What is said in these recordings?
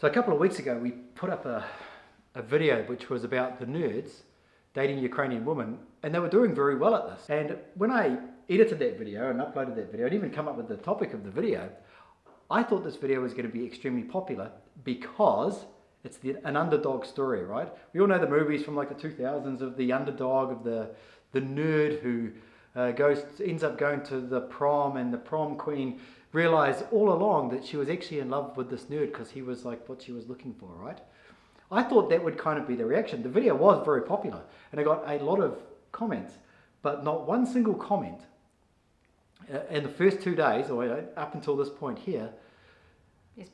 So a couple of weeks ago, we put up a video which was about the nerds dating Ukrainian women, and they were doing very well at this. And when I edited that video and uploaded that video, and even come up with the topic of the video, I thought this video was going to be extremely popular because it's an underdog story, right? We all know the movies from like the 2000s of the underdog, of the nerd who ends up going to the prom, and the prom queen realized all along that she was actually in love with this nerd because he was like what she was looking for, right? I thought that would kind of be the reaction. The video was very popular and I got a lot of comments, but not one single comment in the first 2 days, or up until this point here, is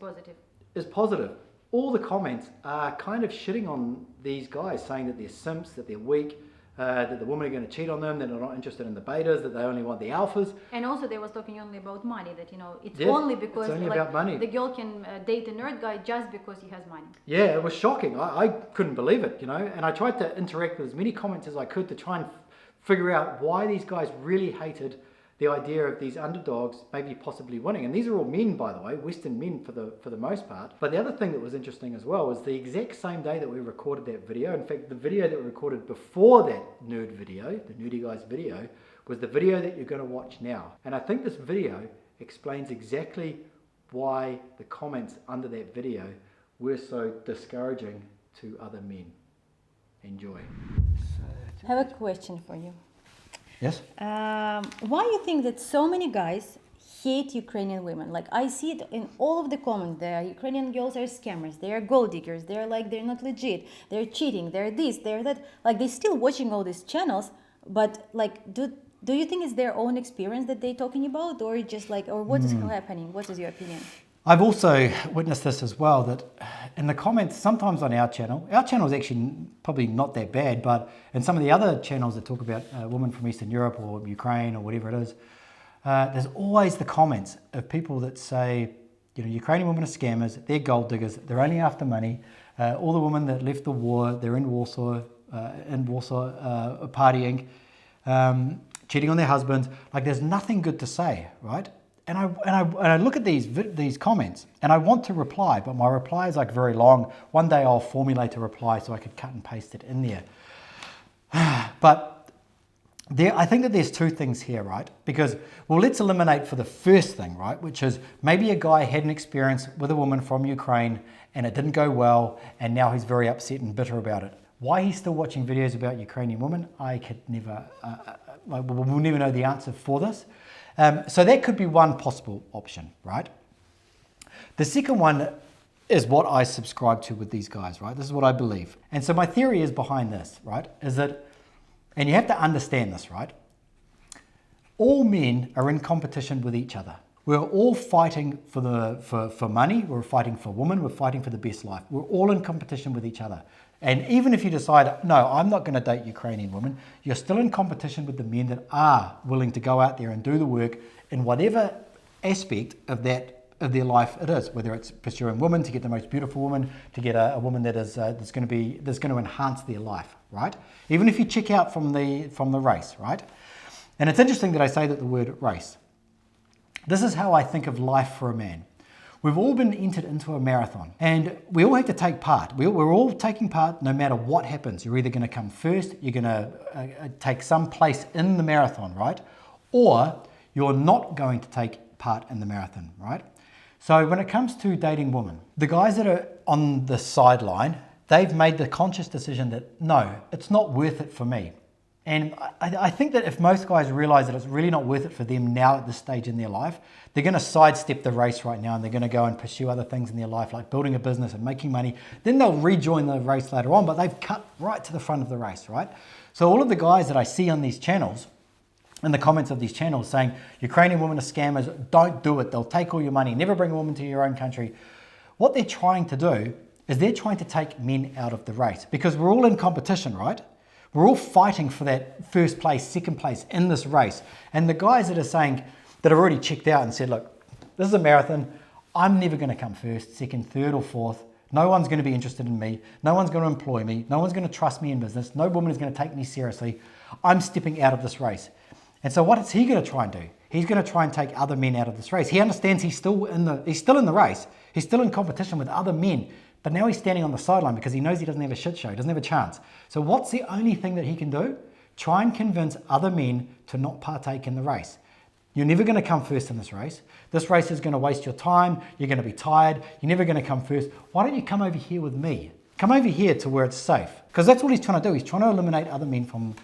positive. All the comments are kind of shitting on these guys, saying that they're simps, that they're weak, that the women are going to cheat on them, that they're not interested in the betas, that they only want the alphas. And also they was talking only about money, that it's only because it's only about money. The girl can date a nerd guy just because he has money. Yeah, it was shocking. I couldn't believe it, and I tried to interact with as many comments as I could to try and figure out why these guys really hated the idea of these underdogs maybe possibly winning. And these are all men, by the way, Western men for the most part. But the other thing that was interesting as well was the exact same day that we recorded that video. In fact, the video that we recorded before that nerd video, the nerdy guys video, was the video that you're going to watch now. And I think this video explains exactly why the comments under that video were so discouraging to other men. Enjoy. I have a question for you. Yes? Why you think that so many guys hate Ukrainian women? Like, I see it in all of the comments. The Ukrainian girls are scammers, they are gold diggers, they're not legit, they're cheating, they're this, they're that. Like, they're still watching all these channels, but like, do you think it's their own experience that they're talking about, or just like, or what is happening? What is your opinion? I've also witnessed this as well, that in the comments, sometimes on our channel is actually probably not that bad, but in some of the other channels that talk about women from Eastern Europe or Ukraine or whatever it is, there's always the comments of people that say, Ukrainian women are scammers, they're gold diggers, they're only after money, all the women that left the war, they're in Warsaw partying, cheating on their husbands. Like, there's nothing good to say, right? And I look at these comments and I want to reply, but my reply is like very long. One day I'll formulate a reply so I could cut and paste it in there. But I think that there's two things here, right? Because, well, let's eliminate for the first thing, right? Which is maybe a guy had an experience with a woman from Ukraine and it didn't go well, and now he's very upset and bitter about it. Why he's still watching videos about Ukrainian women, I could never, we'll never know the answer for this. So that could be one possible option, right? The second one is what I subscribe to with these guys, right? This is what I believe. And so my theory is behind this, right? Is that, and you have to understand this, right? All men are in competition with each other. We're all fighting for money. We're fighting for women. We're fighting for the best life. We're all in competition with each other. And even if you decide, no, I'm not going to date Ukrainian women, you're still in competition with the men that are willing to go out there and do the work in whatever aspect of their life it is, whether it's pursuing women to get the most beautiful woman, to get a woman that's going to enhance their life, right? Even if you check out from the race, right? And it's interesting that I say that the word race. This is how I think of life for a man. We've all been entered into a marathon and we all have to take part. We're all taking part no matter what happens. You're either going to come first, you're going to take some place in the marathon, right? Or you're not going to take part in the marathon, right? So when it comes to dating women, the guys that are on the sideline, they've made the conscious decision that, no, it's not worth it for me. And I think that if most guys realize that it's really not worth it for them now at this stage in their life, they're going to sidestep the race right now and they're going to go and pursue other things in their life, like building a business and making money. Then they'll rejoin the race later on, but they've cut right to the front of the race, right? So all of the guys that I see on these channels, in the comments of these channels saying, Ukrainian women are scammers, don't do it, they'll take all your money, never bring a woman to your own country. What they're trying to do is they're trying to take men out of the race, because we're all in competition, right? We're all fighting for that first place, second place in this race. And the guys that are saying, that have already checked out and said, look, this is a marathon. I'm never going to come first, second, third or fourth. No one's going to be interested in me. No one's going to employ me. No one's going to trust me in business. No woman is going to take me seriously. I'm stepping out of this race. And so what is he going to try and do? He's going to try and take other men out of this race. He understands he's still in the race. He's still in competition with other men, but now he's standing on the sideline because he knows he doesn't have a shit show, he doesn't have a chance. So what's the only thing that he can do? Try and convince other men to not partake in the race. You're never going to come first in this race. This race is going to waste your time. You're going to be tired. You're never going to come first. Why don't you come over here with me? Come over here to where it's safe. Because that's what he's trying to do. He's trying to eliminate other men from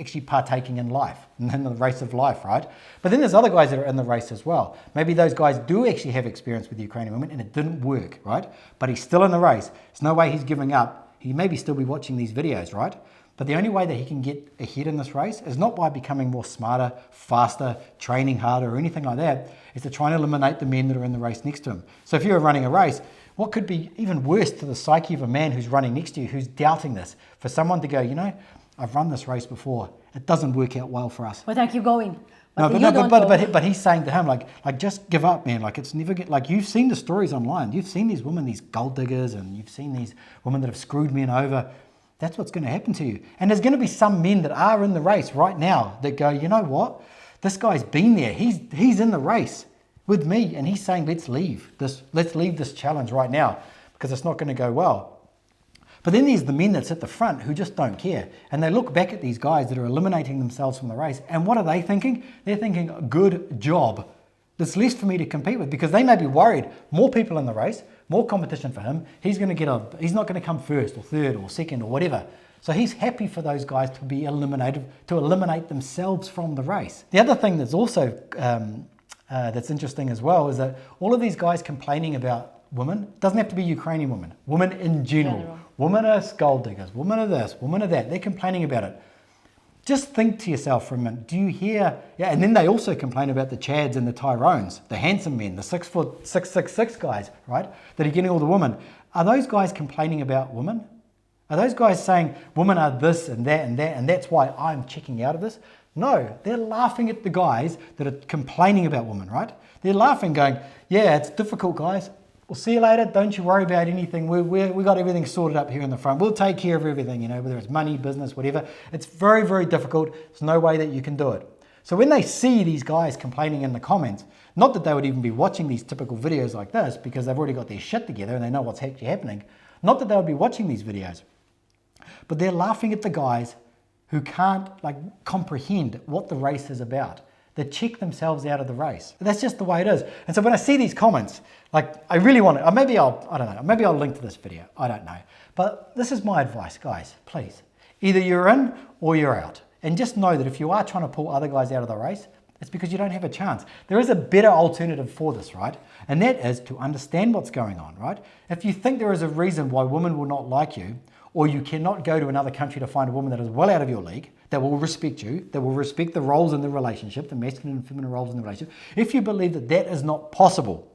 actually partaking in life, in the race of life, right? But then there's other guys that are in the race as well. Maybe those guys do actually have experience with Ukrainian women and it didn't work, right? But he's still in the race. There's no way he's giving up. He maybe still be watching these videos, right? But the only way that he can get ahead in this race is not by becoming more smarter, faster, training harder or anything like that, is to try and eliminate the men that are in the race next to him. So if you're running a race, what could be even worse to the psyche of a man who's running next to you, who's doubting this, for someone to go, you know, I've run this race before. It doesn't work out well for us. But I keep going. But he's saying to him, like just give up, man. Like it's never like you've seen the stories online. You've seen these women, these gold diggers, and you've seen these women that have screwed men over. That's what's going to happen to you. And there's going to be some men that are in the race right now that go, you know what? This guy's been there. He's in the race with me, and he's saying, let's leave this challenge right now because it's not going to go well. But then there's the men that's at the front who just don't care. And they look back at these guys that are eliminating themselves from the race. And what are they thinking? They're thinking, good job. There's less for me to compete with because they may be worried. More people in the race, more competition for him. He's not going to come first or third or second or whatever. So he's happy for those guys to be eliminated, to eliminate themselves from the race. The other thing that's also that's interesting as well is that all of these guys complaining about women, doesn't have to be Ukrainian women, women in general. Women are gold diggers, women are this, women are that. They're complaining about it. Just think to yourself for a minute, do you hear, and then they also complain about the Chads and the Tyrones, the handsome men, the 6'6" guys, right, that are getting all the women. Are those guys complaining about women? Are those guys saying women are this and that and that, and that's why I'm checking out of this? No, they're laughing at the guys that are complaining about women, right? They're laughing going, yeah, it's difficult, guys. We'll see you later. Don't you worry about anything. We got everything sorted up here in the front. We'll take care of everything, you know, whether it's money, business, whatever. It's very, very difficult. There's no way that you can do it. So when they see these guys complaining in the comments, not that they would even be watching these typical videos like this because they've already got their shit together and they know what's actually happening. Not that they would be watching these videos, but they're laughing at the guys who can't comprehend what the race is about. They check themselves out of the race. That's just the way it is. And so when I see these comments, I really want to, maybe I'll link to this video. I don't know. But this is my advice, guys, please. Either you're in or you're out. And just know that if you are trying to pull other guys out of the race, it's because you don't have a chance. There is a better alternative for this, right? And that is to understand what's going on, right? If you think there is a reason why women will not like you, or you cannot go to another country to find a woman that is well out of your league, that will respect you, that will respect the roles in the relationship, the masculine and feminine roles in the relationship. If you believe that that is not possible,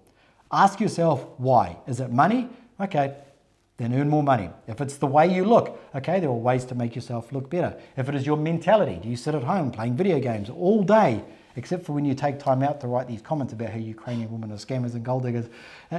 ask yourself why. Is it money? Okay, then earn more money. If it's the way you look, okay, there are ways to make yourself look better. If it is your mentality, do you sit at home playing video games all day, except for when you take time out to write these comments about how Ukrainian women are scammers and gold diggers.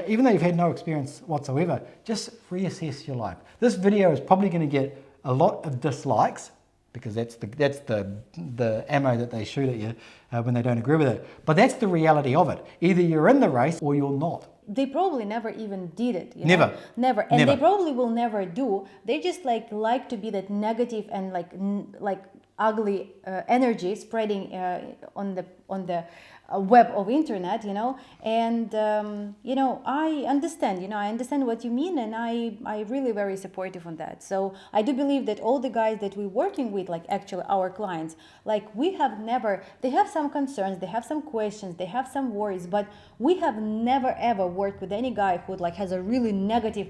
Even though you've had no experience whatsoever, just reassess your life. This video is probably going to get a lot of dislikes because that's the ammo that they shoot at you when they don't agree with it. But that's the reality of it. Either you're in the race or you're not. They probably never even did it. Never. Never. And they probably will never do. They just like to be that negative and like ugly energy spreading on the web of internet, you know. And you know, I understand what you mean, and I really very supportive on that. So I do believe that all the guys that we're working with, like actually our clients, like they have some concerns, they have some questions, they have some worries, but we have never ever worked with any guy who has a really negative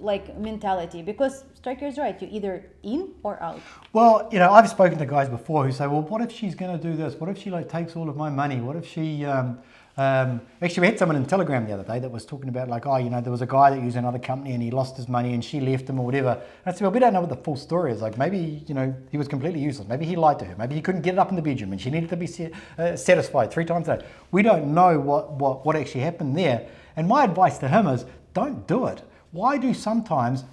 like mentality, because Stryker is right, you're either in or out. Well, you know, I've spoken to guys before who say, well, what if she's going to do this? What if she takes all of my money? What if she actually, we had someone in Telegram the other day that was talking about there was a guy that used another company and he lost his money and she left him or whatever. And I said, well, we don't know what the full story is. Like, maybe, he was completely useless. Maybe he lied to her. Maybe he couldn't get it up in the bedroom and she needed to be satisfied 3 times a day. We don't know what actually happened there. And my advice to him is, don't do it. Why do sometimes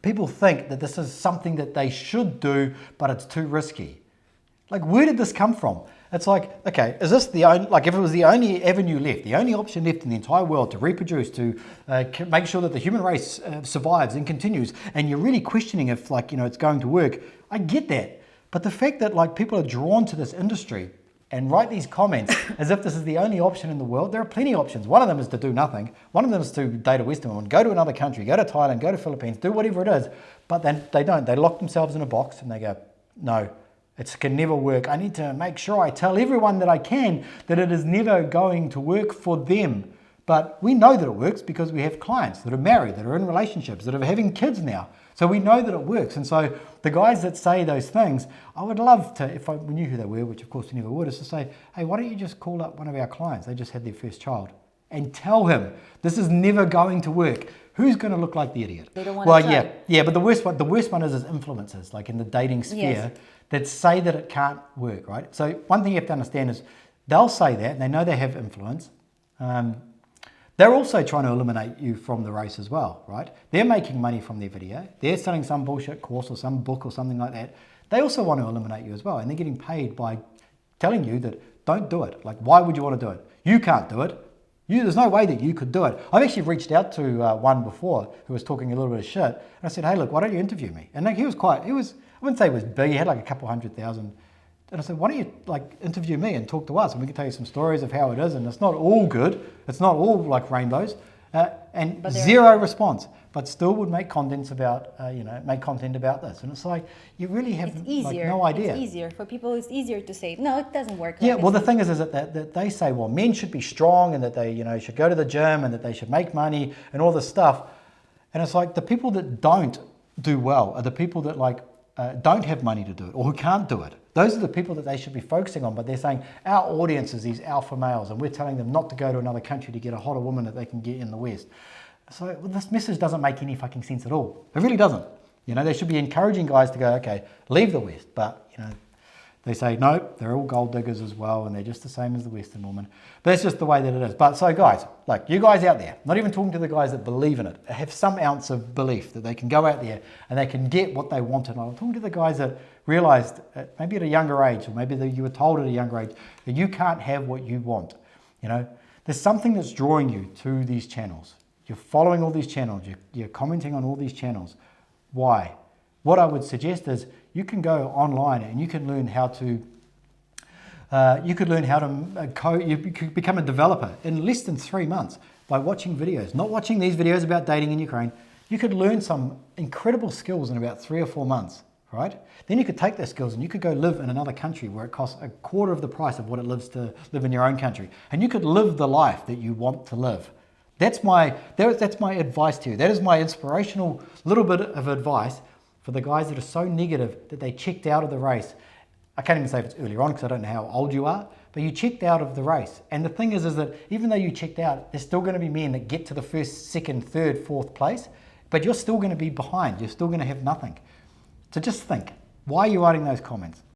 people think that this is something that they should do, but it's too risky? Like, where did this come from? It's like, okay, is this the only, like if it was the only avenue left, the only option left in the entire world to reproduce, to make sure that the human race survives and continues, and you're really questioning if like, it's going to work, I get that. But the fact that like people are drawn to this industry and write these comments as if this is the only option in the world. There are plenty of options. One of them is to do nothing. One of them is to date a Western woman, go to another country, go to Thailand, go to Philippines, do whatever it is. But then they don't. They lock themselves in a box and they go, no, it can never work. I need to make sure I tell everyone that I can that it is never going to work for them. But we know that it works because we have clients that are married, that are in relationships, that are having kids now. So we know that it works. And so the guys that say those things, I would love to, if I knew who they were, which of course we never would, is to say, hey, why don't you just call up one of our clients? They just had their first child. And tell him, this is never going to work. Who's going to look like the idiot? They don't want to try. Yeah, but the worst one is influencers, like in the dating sphere, that say that it can't work, right? So one thing you have to understand is they'll say that, and they know they have influence. They're also trying to eliminate you from the race as well, right? They're making money from their video. They're selling some bullshit course or some book or something like that. They also want to eliminate you as well. And they're getting paid by telling you that don't do it. Like, why would you want to do it? You can't do it. There's no way that you could do it. I've actually reached out to one before who was talking a little bit of shit. And I said, hey, look, why don't you interview me? And like, I wouldn't say he was big. He had like a couple 100,000. And I said, why don't you like interview me and talk to us, and we can tell you some stories of how it is, and it's not all good. It's not all like rainbows, and zero response. But still would make content about, content about this. And it's like, you really have like, no idea. It's easier for people. It's easier to say, no, it doesn't work. Yeah, well, the thing is that they say, well, men should be strong, and that they, should go to the gym, and that they should make money, and all this stuff. And it's like the people that don't do well are the people that like don't have money to do it, or who can't do it. Those are the people that they should be focusing on, but they're saying our audience is these alpha males, and we're telling them not to go to another country to get a hotter woman that they can get in the West. So this message doesn't make any fucking sense at all. It really doesn't. They should be encouraging guys to go, okay, leave the West, but they say, no, they're all gold diggers as well, and they're just the same as the Western woman. But that's just the way that it is. But so guys, like you guys out there, not even talking to the guys that believe in it, have some ounce of belief that they can go out there and they can get what they want. And I'm talking to the guys that realized, maybe at a younger age, or maybe you were told at a younger age, that you can't have what you want. There's something that's drawing you to these channels. You're following all these channels. You're commenting on all these channels. Why? What I would suggest is you can go online and you can learn how to code. You could become a developer in less than 3 months by watching videos. Not watching these videos about dating in Ukraine. You could learn some incredible skills in about 3 or 4 months, right? Then you could take those skills and you could go live in another country where it costs a quarter of the price of what it lives to live in your own country, and you could live the life that you want to live. That's my advice to you. That is my inspirational little bit of advice for the guys that are so negative that they checked out of the race. I can't even say if it's earlier on because I don't know how old you are, but you checked out of the race. And the thing is that even though you checked out, there's still going to be men that get to the first, second, third, fourth place, but you're still going to be behind. You're still going to have nothing. So just think, why are you writing those comments?